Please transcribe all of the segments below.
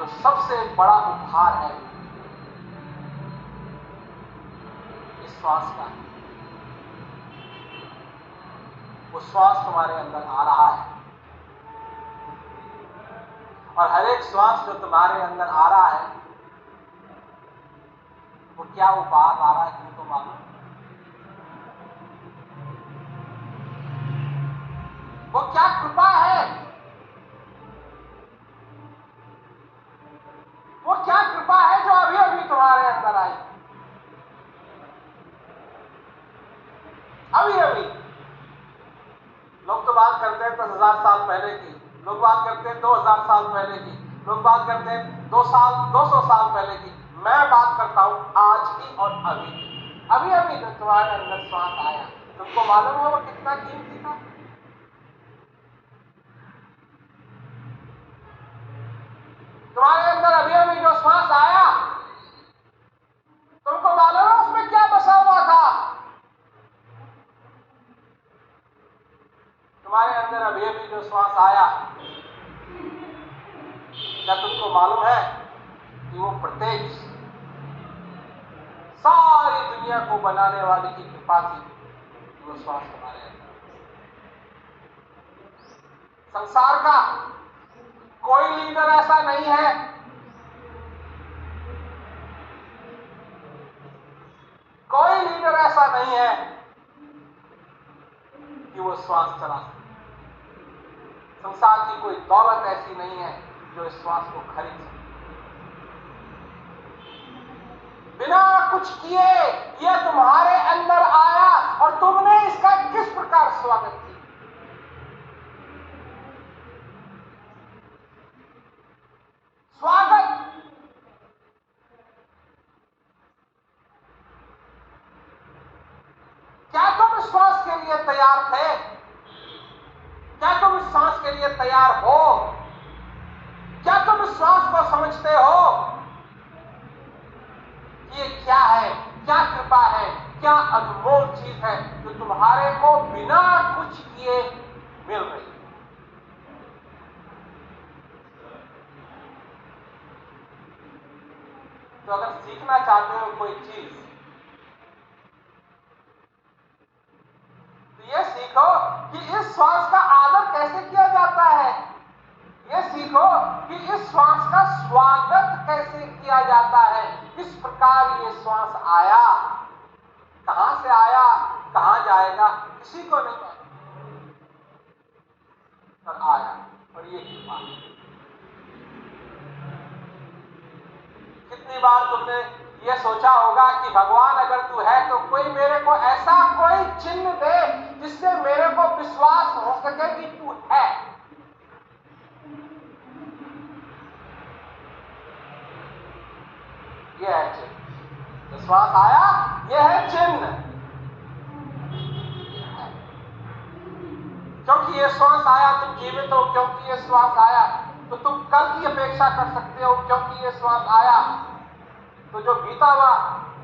जो सबसे बड़ा उपहार है इस श्वास का, वो श्वास तुम्हारे अंदर आ रहा है। और हर एक श्वास जो तुम्हारे अंदर आ रहा है वो क्या उपहार ला रहा है तुमको मालूम? वो क्या कृपा है, वो क्या कृपा है जो अभी अभी तुम्हारे अंदर आई, अभी अभी। लोग तो बात करते हैं 10,000 साल पहले की, लोग बात करते हैं 2000 साल पहले की, लोग बात करते हैं 200 साल पहले की। मैं बात करता हूं आज की और अभी की। अभी अभी जो तुम्हारे अंदर श्वास आया, तुमको मालूम है वो कितना कीमती था? तुम्हारे अंदर अभी अभी जो श्वास आया, तुमको मालूम है उसमें क्या बसा हुआ था? तुम्हारे अंदर अभी अभी जो श्वास आया, क्या तुमको मालूम है कि वो प्रत्यक्ष सारी दुनिया को बनाने वाले की कृपा थी कि वो श्वास तुम्हारे अंदर। संसार का कोई लीडर ऐसा नहीं है, कोई लीडर ऐसा नहीं है कि वो श्वास चला सके। संसार की कोई दौलत ऐसी नहीं है जो इस श्वास को खरीद सके। बिना कुछ किए यह तुम्हारे अंदर आया और तुमने इसका किस प्रकार स्वागत किया? स्वागत। क्या तुम इस श्वास के लिए तैयार थे? क्या तुम इस श्वास के लिए तैयार हो? क्या तुम इस श्वास को समझते हो? ये क्या है, क्या कृपा है, क्या अनमोल चीज है जो तुम्हारे को बिना कुछ किए मिल रही है? तो अगर सीखना चाहते हो कोई चीज, तो ये सीखो कि इस श्वास का आदर कैसे किया जाता है। ये सीखो कि इस श्वास का स्वागत कैसे किया जाता है। किस प्रकार ये श्वास आया, कहां से आया, कहां जाएगा, किसी को नहीं मालूम, पर आया। और ये कृपा। कितनी बार तुमने ये सोचा होगा कि भगवान अगर तू है तो कोई मेरे को ऐसा कोई चिन्ह दे जिससे मेरे को विश्वास हो सके कि तू है। यह है चिन्ह। विश्वास आया, यह है चिन्ह। क्योंकि ये श्वास आया तुम जीवित हो, क्योंकि ये श्वास आया तो तुम कल की अपेक्षा कर सकते हो, क्योंकि ये श्वास आया तो जो बीता हुआ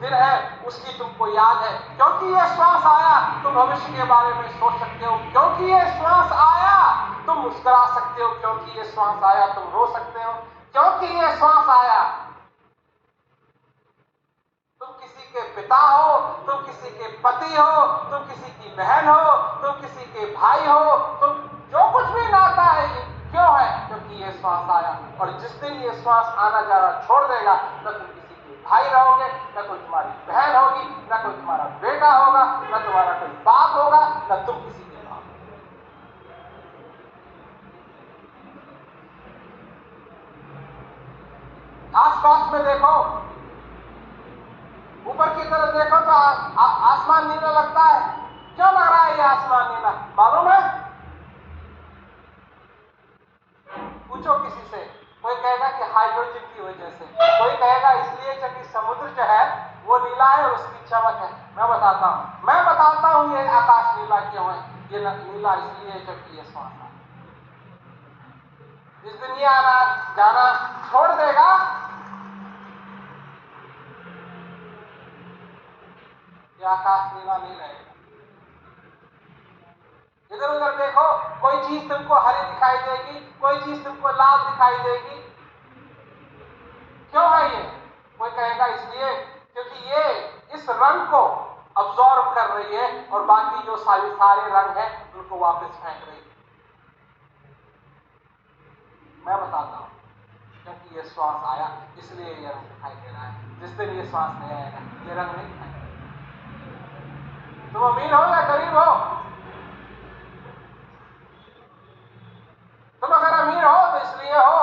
दिन है उसकी तुमको याद है, क्योंकि ये श्वास आया तुम भविष्य के बारे में सोच सकते हो, क्योंकि ये श्वास आया तुम मुस्कुरा सकते हो, क्योंकि ये श्वास आया तुम रो सकते हो, क्योंकि ये श्वास आया। तुम किसी के पिता हो, तुम किसी के पति हो, तुम किसी की बहन हो, तुम किसी के भाई हो, तुम जो कुछ भी नाता है ये क्यों है? क्योंकि ये श्वास आया। और जिस दिन ये श्वास आना जाना छोड़ देगा, न तुम किसी के भाई रहोगे, न कोई तुम्हारी बहन होगी, न कोई तुम्हारा बेटा होगा, न तुम्हारा कोई बाप होगा, न तुम किसी के बाप। आसपास में देखो, ऊपर की तरफ देखो तो आसमान नीला लगता है। क्यों लग रहा है ये आसमान नीला? मालूम है? पूछो किसी से, कोई कहेगा कि हाइड्रोजन की वजह से, कोई कहेगा इसलिए क्योंकि समुद्र जो है वो नीला है, उसकी चमक है। मैं बताता हूं ये आकाश नीला क्यों है। ये नीला इसलिए है क्योंकि ये श्वास है। जिस दिन ये आना जाना छोड़ देगा, ये आकाश नीला नहीं रहेगा। इधर उधर देखो, कोई चीज तुमको हरी दिखाई देगी, कोई चीज तुमको लाल दिखाई देगी, सारे रंग हैं उनको वापस फेंक रही। मैं बताता हूं, क्योंकि ये श्वास आया इसलिए ये रंग दिखाई दे रहा है। जिस दिन ये श्वास नहीं आएगा ये रंग नहीं दिखाई देगा। तुम अमीर हो या गरीब हो, तुम अगर अमीर हो तो इसलिए हो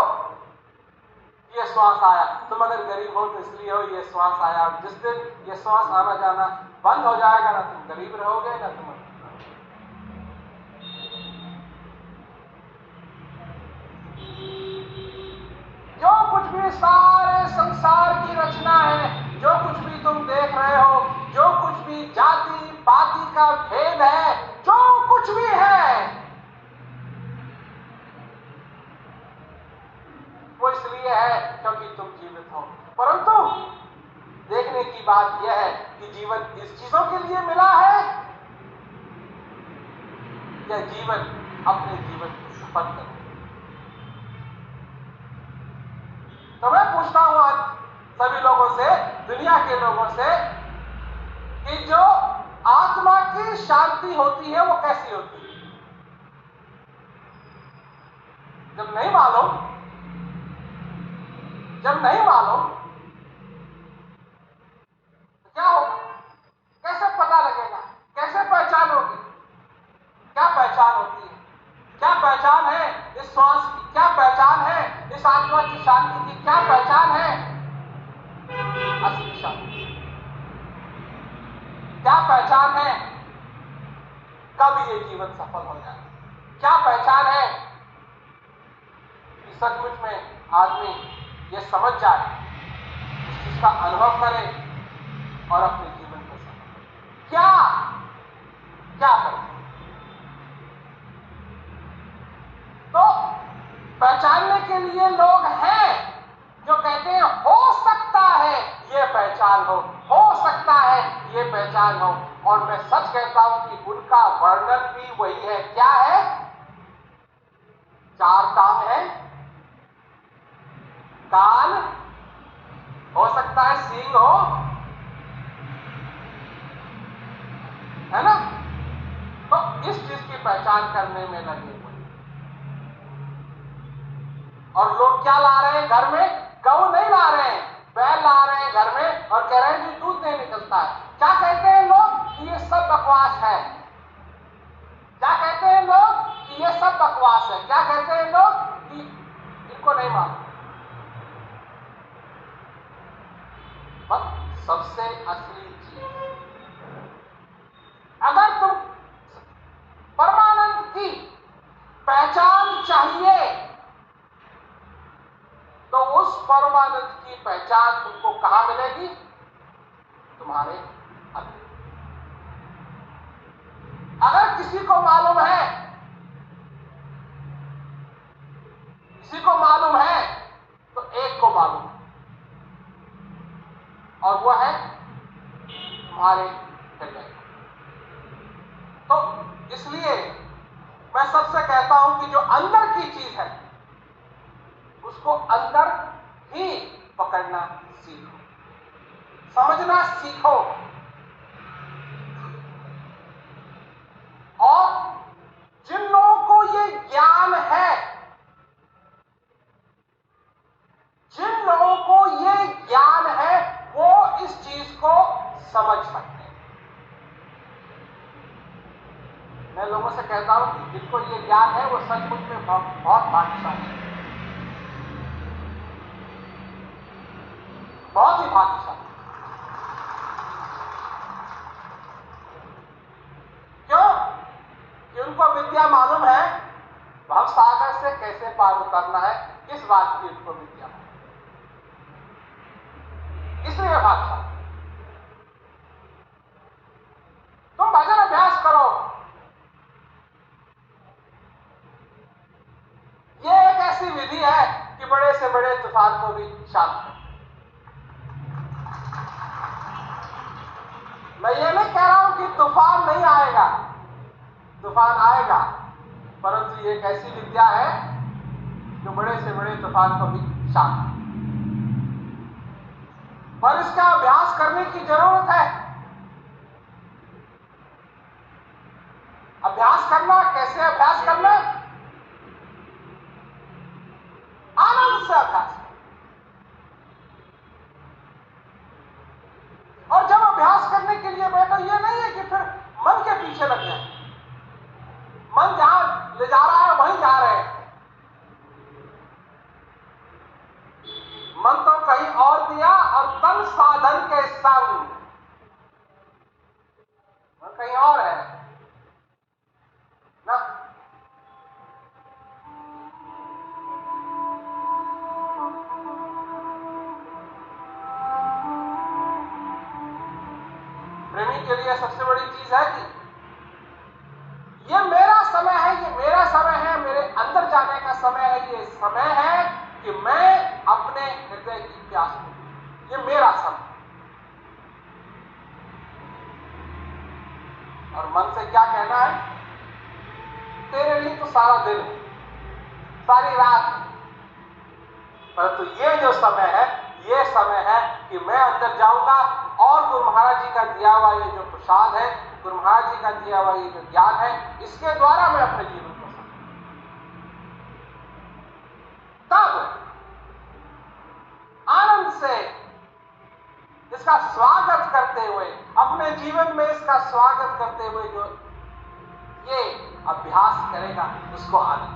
ये श्वास आया, तुम अगर गरीब हो तो इसलिए हो ये श्वास आया। और जिस दिन ये श्वास आना जाना बंद हो जाएगा ना तुम गरीब रहोगे ना तुम अमीर। जो कुछ भी सारे संसार की रचना है, जो कुछ भी तुम देख रहे हो, जो कुछ भी जाति पाति का भेद है, जो कुछ भी है वो इसलिए है क्योंकि तुम जीवित हो। परंतु देखने की बात यह है कि जीवन इस चीजों के लिए मिला है या जीवन अपने जीवन को सफल करने। तो मैं पूछता हूं आज सभी लोगों से, दुनिया के लोगों से, कि जो आत्मा की शांति होती है वो कैसी होती है? जब नहीं मालूम तो क्या होगा? कैसे पता लगेगा? कैसे पहचानोगे? क्या पहचान होती है? क्या पहचान है इस श्वास की? क्या पहचान है इस आत्मा की शांति की? क्या पहचान है असली शांति? क्या पहचान है कब ये जीवन सफल हो जाए? क्या पहचान है कि सचमुच में आदमी ये समझ जाए, इस चीज का अनुभव करे और अपने जीवन को सफल? क्या करे? तो पहचानने के लिए लोग हैं जो कहते हैं हो सकता है ये पहचान हो सकता है ये पहचान हो। और मैं सच कहता हूं कि उनका वर्णन भी वही है। क्या है? 4 टांग है, कान हो सकता है, सींग हो, है ना? तो इस चीज की पहचान करने में लगे हुए। और लोग क्या ला रहे हैं घर में? गऊ नहीं ला रहे हैं, बैल ला रहे हैं घर में और कह रहे हैं कि दूध नहीं निकलता है। क्या कहते हैं लोग? कि ये सब बकवास है। क्या कहते हैं लोग? कि ये सब बकवास है। क्या कहते हैं लोग? कि इनको नहीं मालूम। बस सबसे असली चीज, अगर तुम परमानंद की पहचान चाहिए तो उस परमानंद की पहचान तुमको कहां मिलेगी? तुम्हारे अंदर। अगर किसी को मालूम है तो एक को मालूम है, और वह है तुम्हारे हृदय। तो इसलिए मैं सबसे कहता हूं कि जो अंदर की चीज है उसको अंदर ही पकड़ना सीखो, समझना सीखो। और जिन लोगों को ये ज्ञान है, जिन लोगों को ये ज्ञान है वो इस चीज को समझ सकते हैं। मैं लोगों से कहता हूं कि जिनको ये ज्ञान है वो सचमुच में बहुत भाग्यशाली है, बहुत ही भाग्यशाली। क्यों? कि उनको विद्या मालूम है भवसागर से कैसे पार उतरना है, इस बात की उनको विद्या मालूम, इसलिए भाग्यशाली। तुम भजन अभ्यास करो, ये एक ऐसी विधि है कि बड़े से बड़े तूफान को भी शांत कर। मैं ये नहीं कह रहा हूं कि तूफान नहीं आएगा, तूफान आएगा, परंतु ये एक ऐसी विद्या है जो बड़े से बड़े तूफान को भी शांत कर। पर इसका अभ्यास करने की जरूरत है। करना, आनंद से अभ्यास करना। और जब अभ्यास करने के लिए बैठो, ये नहीं है कि फिर मन के पीछे लग जाए, मन जहां ले जा रहा है वहीं जा रहे हैं। मन तो कहीं और दिया और तन साधन के संग मन कहीं और है ना। प्रेमी के लिए सबसे बड़ी चीज है कि ये मेरा समय है, ये मेरा समय है, मेरे अंदर जाने का समय है, ये समय है कि मैं अपने हृदय की प्यास को, ये मेरा समय। और मन से क्या कहना है, तेरे लिए तो सारा दिन, सारी रात, परंतु ये जो समय है, ये समय है कि मैं अंदर जाऊंगा और गुरु महाराज जी का दिया हुआ ये जो प्रसाद है, गुरु महाराज जी का दिया हुआ ये जो ज्ञान है, इसके द्वारा मैं अपने जीवन को तब आनंद से इसका स्वागत करते हुए, अपने जीवन में इसका स्वागत करते हुए जो ये अभ्यास करेगा उसको आनंद।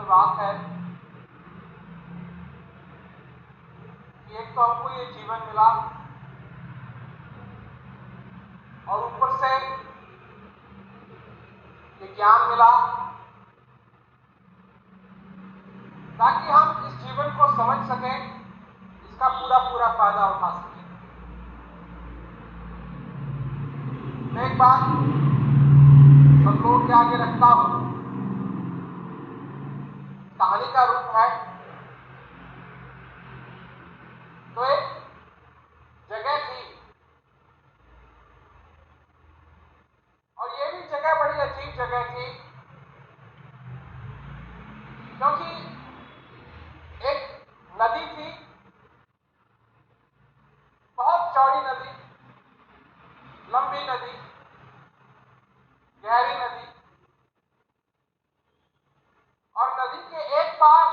बात है कि एक तो हमको ये जीवन मिला और ऊपर से ये ज्ञान मिला ताकि हम इस जीवन को समझ सकें, इसका पूरा पूरा फायदा उठा सकें। मैं एक बात सब लोगों के आगे रखता हूं, कहानी का रूप है। तो एक जगह थी और ये भी जगह बड़ी अजीब जगह थी, क्योंकि एक नदी थी, बहुत चौड़ी नदी, लंबी नदी, गहरी नदी, और नदी के एक पार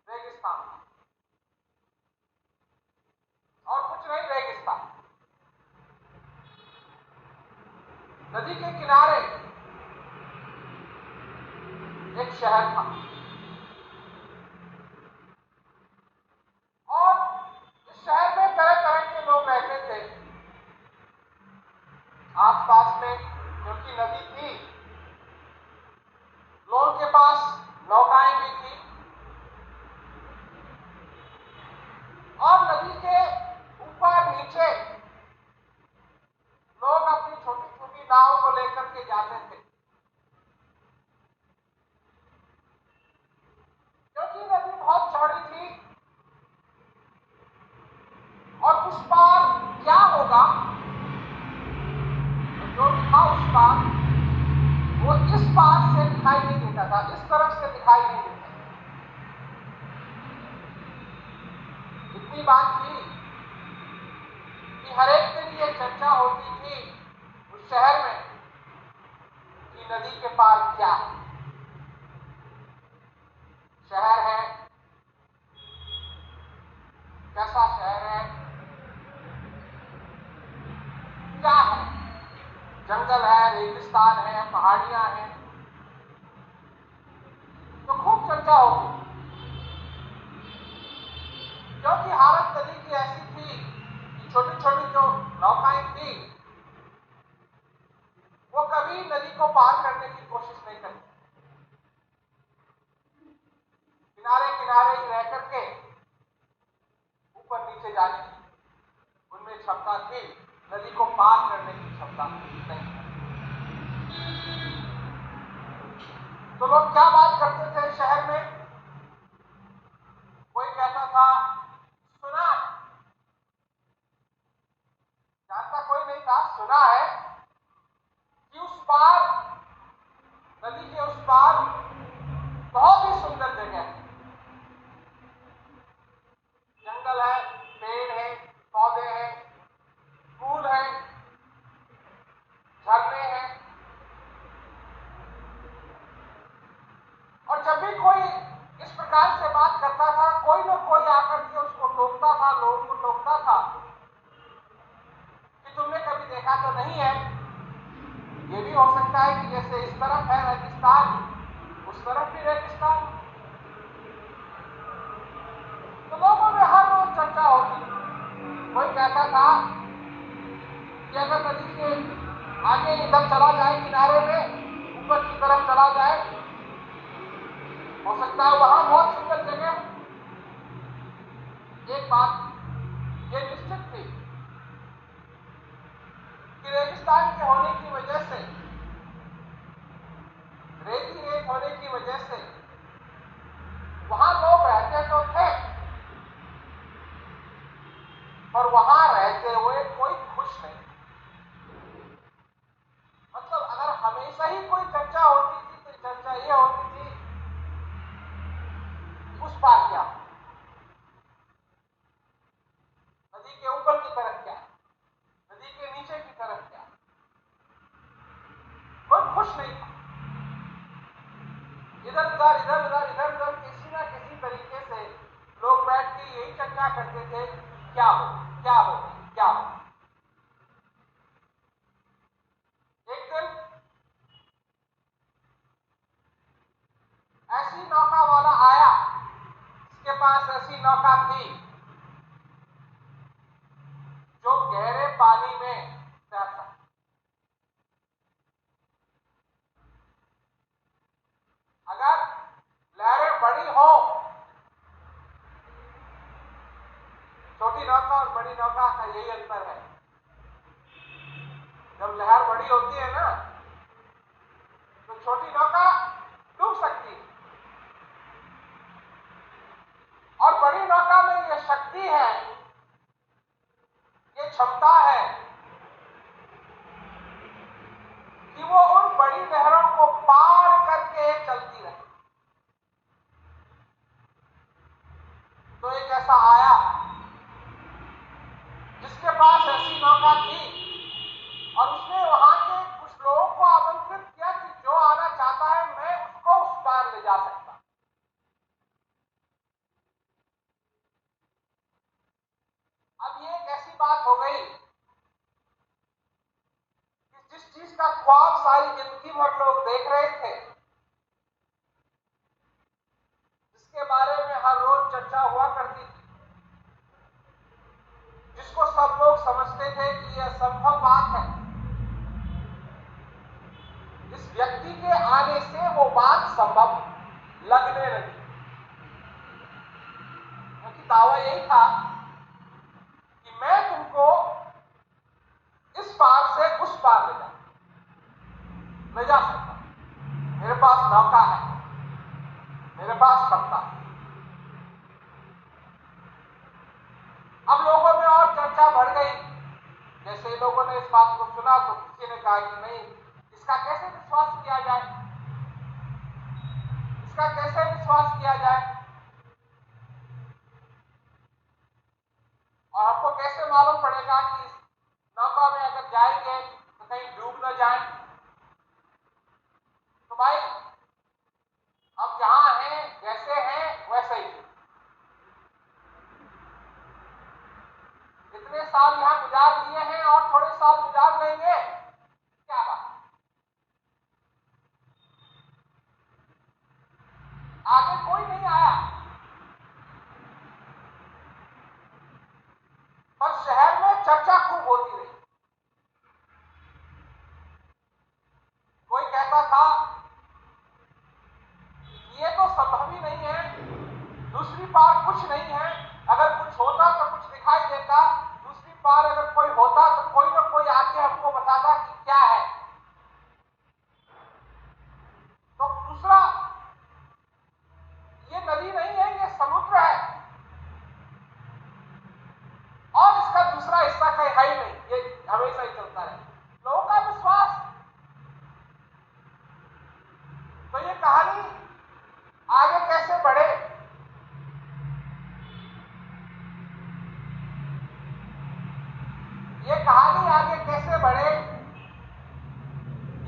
रेगिस्तान और कुछ नहीं, रेगिस्तान। नदी के किनारे एक शहर था और इस शहर में तरह तरह के लोग रहते थे। आसपास में क्योंकि नदी थी, लोगों के पास नौकाएं भी थी और नदी के ऊपर नीचे लोग अपनी छोटी छोटी नाव को लेकर के जाते थे, क्योंकि नदी बहुत चौड़ी थी और उस पार क्या होगा, जो था उस पार, वो इस पार से दिखाई नहीं देता था, इस तरफ से दिखाई नहीं देता। इतनी बात थी कि हर एक दिन ये चर्चा होती थी उस शहर में कि नदी के पार क्या शहर है, कैसा शहर है, क्या है, जंगल है, रेगिस्तान है, पहाड़ियां हैं। तो खूब चर्चा होगी, क्योंकि हालत नदी की ऐसी थी कि छोटी छोटी जो नौकाएं थी वो कभी नदी को पार करने की कोशिश नहीं करती, किनारे किनारे ही रह करके ऊपर नीचे क्षमता थी, नदी को पार करने की क्षमता नहीं है। तो लोग क्या बात करते थे शहर में? कोई कहता था सुना है, जानता कोई नहीं था, सुना है कि उस पार, नदी के उस पार बहुत ही सुंदर जगह है, जंगल है, पेड़ है, पौधे हैं, फूल है, झरने हैं। और जब भी कोई इस प्रकार से बात करता था, कोई ना कोई आकर के उसको टोकता था, लोगों को टोकता था कि तुमने कभी देखा तो नहीं है, ये भी हो सकता है कि जैसे इस तरफ है रेगिस्तान, उस तरफ भी रेगिस्तान। तो लोगों में हर रोज चर्चा होती। कोई कहता था कि अगर नदी के आगे इधर चला जाए, किनारे में ऊपर की तरफ चला जाए, हो सकता है वहां बहुत सुंदर जगह हो। एक बात ये निश्चित थी कि रेगिस्तान के होने की वजह से, रेती रेत होने की वजह से वहां लोग रहते तो थे, पर वहां रहते हुए कोई खुश नहीं। मतलब अगर हमेशा ही कोई चर्चा होती थी तो चर्चा ये होती थी उस पार क्या, नदी के ऊपर की तरफ क्या, नदी के नीचे की तरफ क्या, कोई खुश नहीं था। इधर उधर किसी ना किसी तरीके से लोग बैठ के यही चर्चा करते थे, क्या हो क्या हो क्या हो। एक दिन ऐसी नौका वाला आया, इसके पास ऐसी नौका थी जो गहरे पानी में तैर सकती। अगर लहरें बड़ी हो, छोटी नौका और बड़ी नौका का यही अंतर है, जब लहर बड़ी होती है ना तो छोटी नौका डूब सकती है, और बड़ी नौका में यह शक्ति है, ये क्षमता है कि वो उन बड़ी लहरों को पार करके चलती रहे। तो एक ऐसा आया जिसके पास ऐसी नौका थी, और उसने वहां के कुछ लोगों को आमंत्रित किया कि जो आना चाहता है मैं उसको उस पार ले जा सकता। अब ये एक ऐसी बात हो गई कि जिस चीज का ख्वाब सारी जिंदगी भर लोग देख रहे थे, जिसके बारे में हर रोज चर्चा हुआ करती थी, जिसको सब लोग समझते थे कि यह असंभव बात है, इस व्यक्ति के आने से वो बात संभव लगने लगी। क्योंकि दावा यही था कि मैं तुमको इस पार से उस पार ले जा सकता, मेरे पास नौका है, मेरे पास क्षमता है। अब लोगों में और चर्चा बढ़ गई। जैसे लोगों ने इस बात को सुना तो किसी ने कहा कि नहीं, इसका कैसे विश्वास किया जाए, इसका कैसे विश्वास किया जाए, और हमको कैसे मालूम पड़ेगा कि इस नौका में अगर जाएंगे तो कहीं डूब न जाए। तो भाई हम जहां हैं, जैसे हैं वैसे ही, इतने साल यहां गुजार लिए हैं और थोड़े साल गुजार लेंगे, क्या बात, आगे कोई नहीं आया। पर शहर में चर्चा खूब होती रही।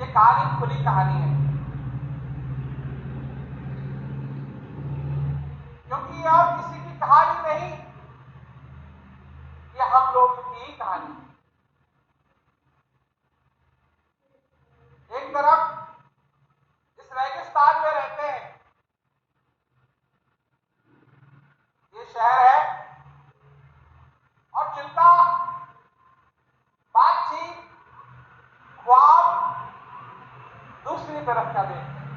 ये कहानी खुली कहानी है, क्योंकि ये और किसी की कहानी नहीं, ये हम लोगों की ही कहानी है। एक तरफ इस रेगिस्तान में रहते हैं, ये शहर है, और चिंता, बातचीत, ख्वाब दूसरी तरफ का देखते हैं,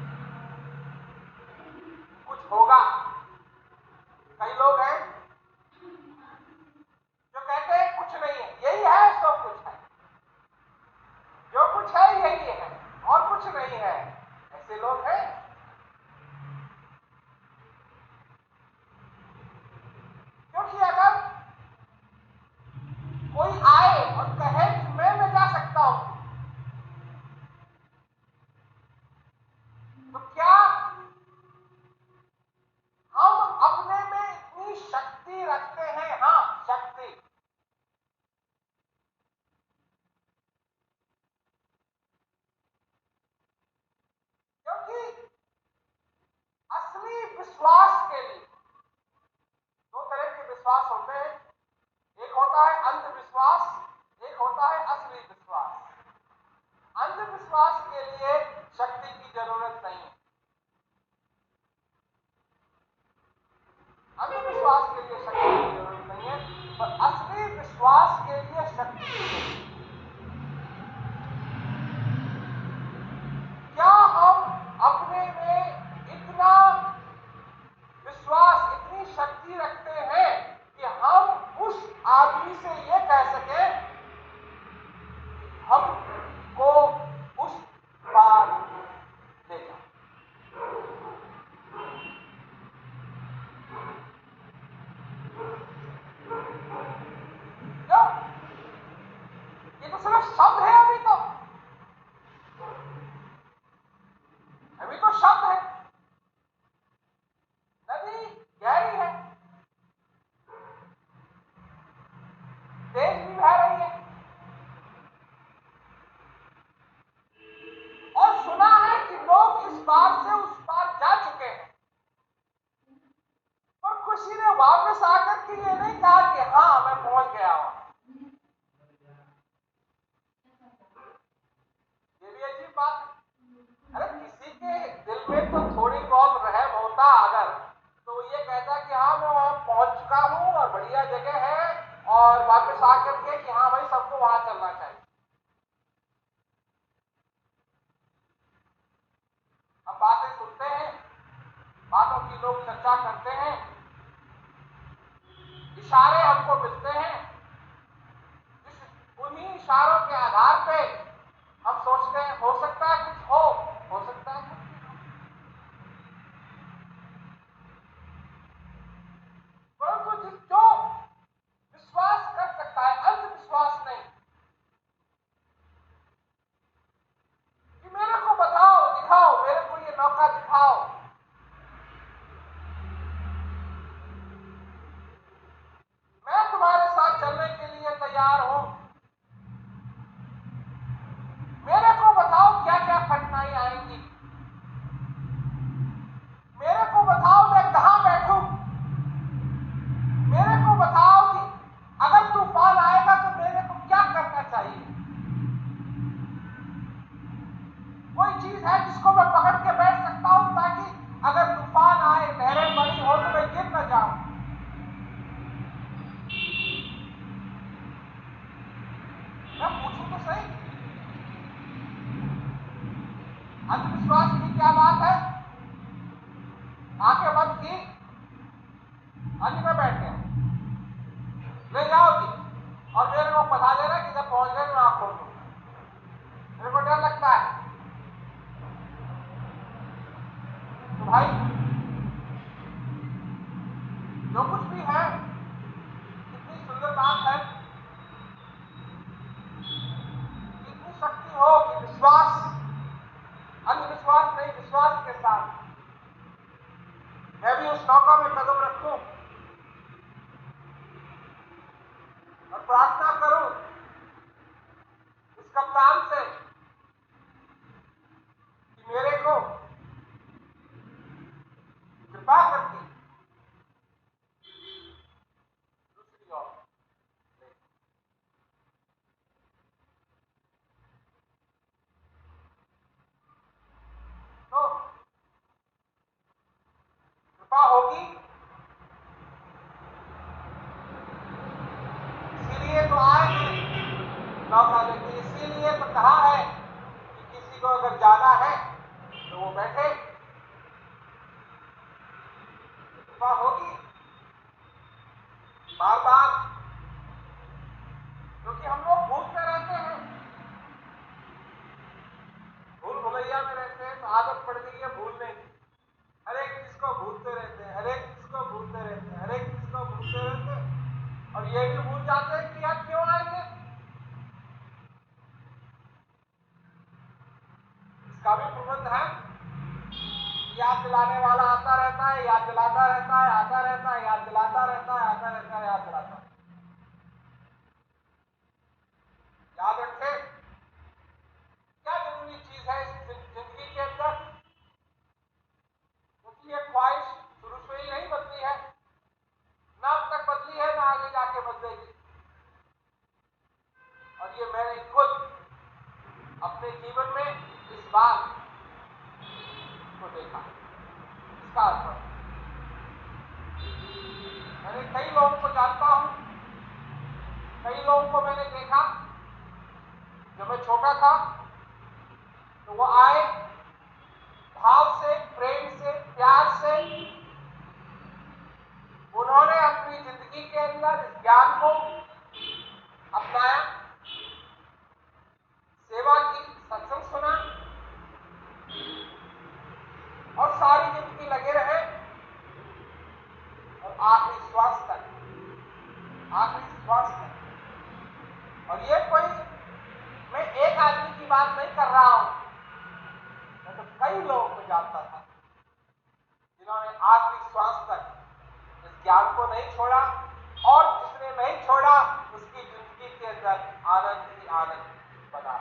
कुछ होगा। कई लोग हैं जो कहते हैं कुछ नहीं है, यही है सब कुछ है, जो कुछ है यही है और कुछ नहीं है, ऐसे लोग हैं। क्योंकि अगर कोई आए और कहे कि मैं जा सकता हूं, तो क्या हम अपने में इतनी शक्ति रखते हैं? हां, शक्ति। क्योंकि असली विश्वास के लिए दो तरह के विश्वास होते हैं, एक होता है अंधविश्वास, एक होता है असली विश्वास। अंधविश्वास के लिए शक्ति की जरूरत नहीं है, अंधविश्वास के लिए शक्ति की जरूरत नहीं है, पर असली विश्वास के लिए शक्ति की जरूरत है। क्या हम अपने में इतना विश्वास, इतनी शक्ति रखते हैं कि हम उस आदमी से ये कह सके हमको उस पार ले जाओ? क्यों? ये तो सिर्फ शब्द है, अभी तो शब्द है। नदी गहरी है, तेज भी बह रही है, और सुना है कि लोग इस पार से उस पार जा चुके हैं, पर किसी ने वापस आकर के ये नहीं कहा कि हां मैं पहुंच गया हूं। ये भी अजीब बात है। अरे किसी के दिल में तो थोड़ी बहुत रहम होता अगर, तो ये कहता कि हाँ मैं वहां पहुंच चुका हूं और बढ़िया जगह है, और वापस आकर के कि हाँ भाई सबको वहां चलना चाहिए। हम बातें सुनते हैं, बातों की लोग चर्चा करते हैं, इशारे हमको मिलते हैं, उन्हीं इशारों के आधार पे हम सोचते हैं हो सकता है कुछ हो सकता है कुछ नहीं हो। परंतु जो विश्वास कर सकता है, अंधविश्वास नहीं, कि मेरे को बताओ, दिखाओ, मेरे को ये मौका दिखाओ, मैं तुम्हारे साथ चलने के लिए तैयार हूं, मेरे को बताओ क्या क्या कठिनाई आएंगी, मेरे को बताओ मैं कहां बैठूं, मेरे को बताओ कि अगर तूफान आएगा तो मेरे को क्या करना चाहिए। कोई चीज है जिसको मैं पकड़ के बैठ सकता हूं ताकि अगर तूफान आए, लहरें बड़ी हो तो मैं गिर न जाऊं। मैं पूछूं तो सही, अंधविश्वास की क्या बात है? आंखें बंद की, हाँ जी मैं बैठ गया, ले जाओ जी, और मेरे को बता देना कि जब पहुंच गए तो आंख खोल दो, मेरे को डर लगता है। तो भाई जो कुछ भी है, कितनी सुंदर बात है, इतनी शक्ति हो कि विश्वास, अंधविश्वास नहीं, विश्वास के साथ मैं भी उस नौका में कदम रखूं और प्रार्थना करूं इस कप्तान से तो वो बैठे, कृपा होगी बार बार, क्योंकि हम लोग भूलते रहते हैं, भूल भुलैया में रहते हैं, तो आदत पड़ गई है भूलने की। हर एक चीज को भूलते रहते हैं, हर एक चीज को भूलते रहते हैं, हर एक चीज को भूलते रहते हैं, और ये भी भूल जाते हैं कि यार क्यों आएंगे। इसका भी प्रबंध है, याद दिलाने वाला आता रहता है, याद दिलाता रहता है, आता रहता है, याद दिलाता रहता है, आता रहता है, याद दिलाता है। याद रखें क्या जरूरी चीज है इस जिंदगी के अंदर, क्योंकि ये ख्वाहिश शुरू से ही नहीं बदली है, ना अब तक बदली है, ना आगे जाके बदलेगी। और ये मैंने खुद अपने जीवन में इस बात को देखा। इसका अर्थ मैंने कई लोगों को जानता हूं, कई लोगों को मैंने देखा, जब मैं छोटा था तो वो आए भाव से, प्रेम से, प्यार से, उन्होंने अपनी जिंदगी के अंदर इस ज्ञान को अपनाया, सेवा की, सत्संग सुना, और सारी जिंदगी लगे रहे, और आखिरी श्वास तक, आखिरी श्वास तक। और ये कोई मैं एक आदमी की बात नहीं कर रहा हूं, मैं तो कई लोगों को जानता था जिन्होंने आखिरी श्वास तक इस ज्ञान को नहीं छोड़ा, और जिसने नहीं छोड़ा उसकी जिंदगी के अंदर आनंद ही आनंद बना।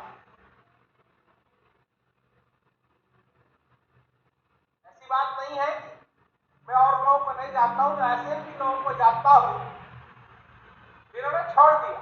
ऐसी बात नहीं है कि मैं और लोगों को नहीं जानता हूं, तो ऐसे भी लोगों को जानता हूं जिन्होंने छोड़ दिया,